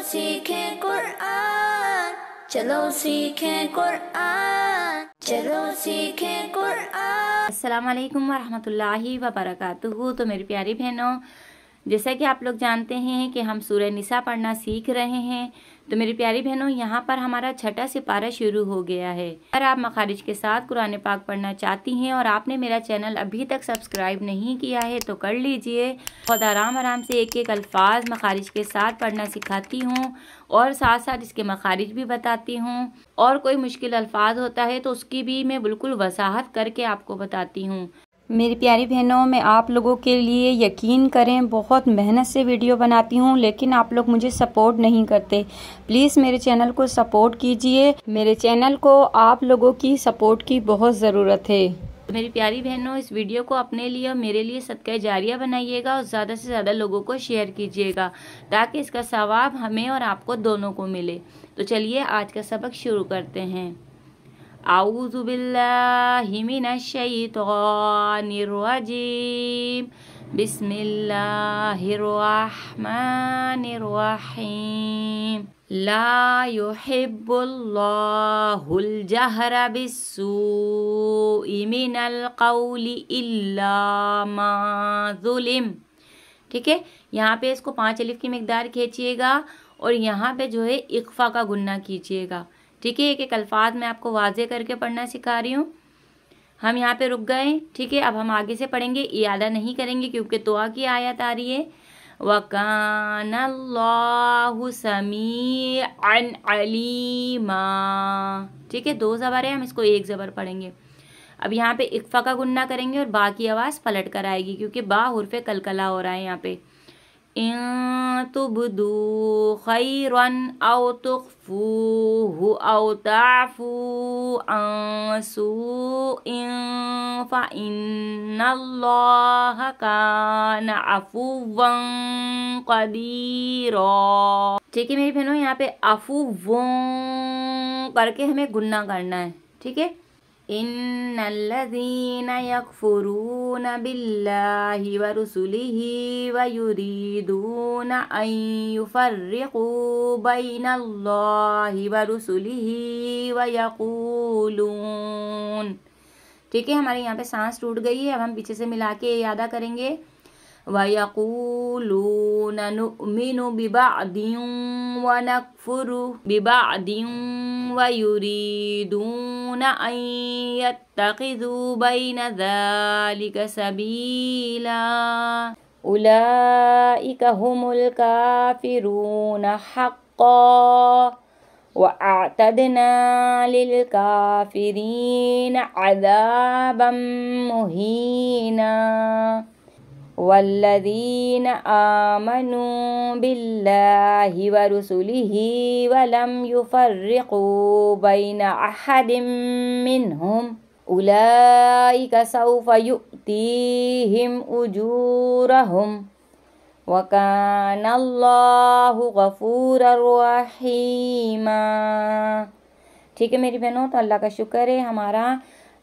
सीखें कुरआन, चलो सीखें कुरआन, चलो सीखें कुरआन। अस्सलाम वालेकुम वरहमतुल्लाहि वबरकातुहू। तो मेरी प्यारी बहनों, जैसा कि आप लोग जानते हैं कि हम सूरह निसा पढ़ना सीख रहे हैं। तो मेरी प्यारी बहनों, यहाँ पर हमारा छठा सिपारा शुरू हो गया है। अगर आप मखारिज के साथ कुरान पाक पढ़ना चाहती हैं और आपने मेरा चैनल अभी तक सब्सक्राइब नहीं किया है तो कर लीजिए। बहुत आराम आराम से एक एक अल्फाज मखारिज के साथ पढ़ना सिखाती हूँ और साथ साथ इसके मखारिज भी बताती हूँ। और कोई मुश्किल अल्फाज होता है तो उसकी भी मैं बिल्कुल वजाहत करके आपको बताती हूँ। मेरी प्यारी बहनों, मैं आप लोगों के लिए यकीन करें बहुत मेहनत से वीडियो बनाती हूँ, लेकिन आप लोग मुझे सपोर्ट नहीं करते। प्लीज़ मेरे चैनल को सपोर्ट कीजिए। मेरे चैनल को आप लोगों की सपोर्ट की बहुत ज़रूरत है। मेरी प्यारी बहनों, इस वीडियो को अपने लिए और मेरे लिए सदका जारिया बनाइएगा और ज़्यादा से ज़्यादा लोगों को शेयर कीजिएगा ताकि इसका सवाब हमें और आपको दोनों को मिले। तो चलिए आज का सबक शुरू करते हैं। आऊज़ु बिल्लाहि मिनश शैतानिर रजीम, बिस्मिल्लाहिर रहमानिर रहीम। ला युहिब्बुल्लाहुल जहरा बिस्सूइ मिनल क़ौलि इल्ला मा ज़ुलिम। ठीक है, यहाँ पे इसको 5 अलिफ की मिकदार खींचिएगा और यहाँ पे जो है इख्फा का गुन्ना कीजिएगा। ठीक है, एक एक अल्फाज मैं आपको वाज़े करके पढ़ना सिखा रही हूँ। हम यहाँ पे रुक गए। ठीक है, अब हम आगे से पढ़ेंगे, इयादा नहीं करेंगे क्योंकि तौआ की आयत आ रही है। वकानल्लाहु समीअन अलीमा। ठीक है, 2 ज़बर है, हम इसको 1 ज़बर पढ़ेंगे। अब यहाँ पे इख्फा का गुन्ना करेंगे और बा की आवाज़ पलट कर आएगी क्योंकि बा हुर्फ़े कलकला हो रहा है यहाँ पे। इन तुबदू खैरन औ तुख्फूहु औ ताफू अन सूइन फ़इन्नल्लाह कान अफ़ुव्वन क़दीरा। ठीक है मेरी बहनों, यहाँ पे अफ़ुव्वन करके हमें गुन्ना करना है। ठीक है, इन्नल्लज़ीना यकफ़ुरूना बिल्लाहि व रुसुलिहि व युरीदूना अन युफ़र्रिक़ू बैनल्लाहि व रुसुलिहि व यक़ूलून। ठीक है, हमारे यहाँ पे सांस टूट गई है। अब हम पीछे से मिला के यादा करेंगे। व यक़ूलून नुअमिनु बिबअदिन व नकफ़ुरु बिबअदिन व युरीदून अन यत्तख़िज़ू बैन ज़ालिका सबीला उलाइका हुमुल काफ़िरून हक़्क़न व अअतदना लिल काफ़िरीन अज़ाबन मुहीना। वल्लज़ीना आमनू बिल्लाहि व रुसुलिहि व लम युफ़र्रिक़ू बैन अहदिम मिनहुम उलाइका सौफ़ युअतीहिम उजूरहुम व कानल्लाहु गफ़ूरर रहीमा। ठीक है मेरी बहनों, तो अल्लाह का शुक्र है हमारा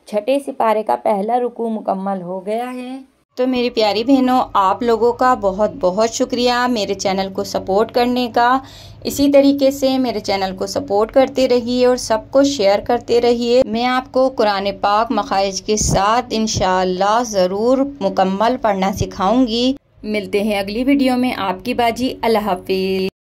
छठे सिपारे का पहला रुकू मुकम्मल हो गया है। तो मेरी प्यारी बहनों, आप लोगों का बहुत बहुत शुक्रिया मेरे चैनल को सपोर्ट करने का। इसी तरीके से मेरे चैनल को सपोर्ट करते रहिए और सबको शेयर करते रहिए। मैं आपको कुरान पाक मखारिज के साथ इंशाअल्लाह ज़रूर मुकम्मल पढ़ना सिखाऊंगी। मिलते हैं अगली वीडियो में। आपकी बाजी। अल्लाह हाफिज़।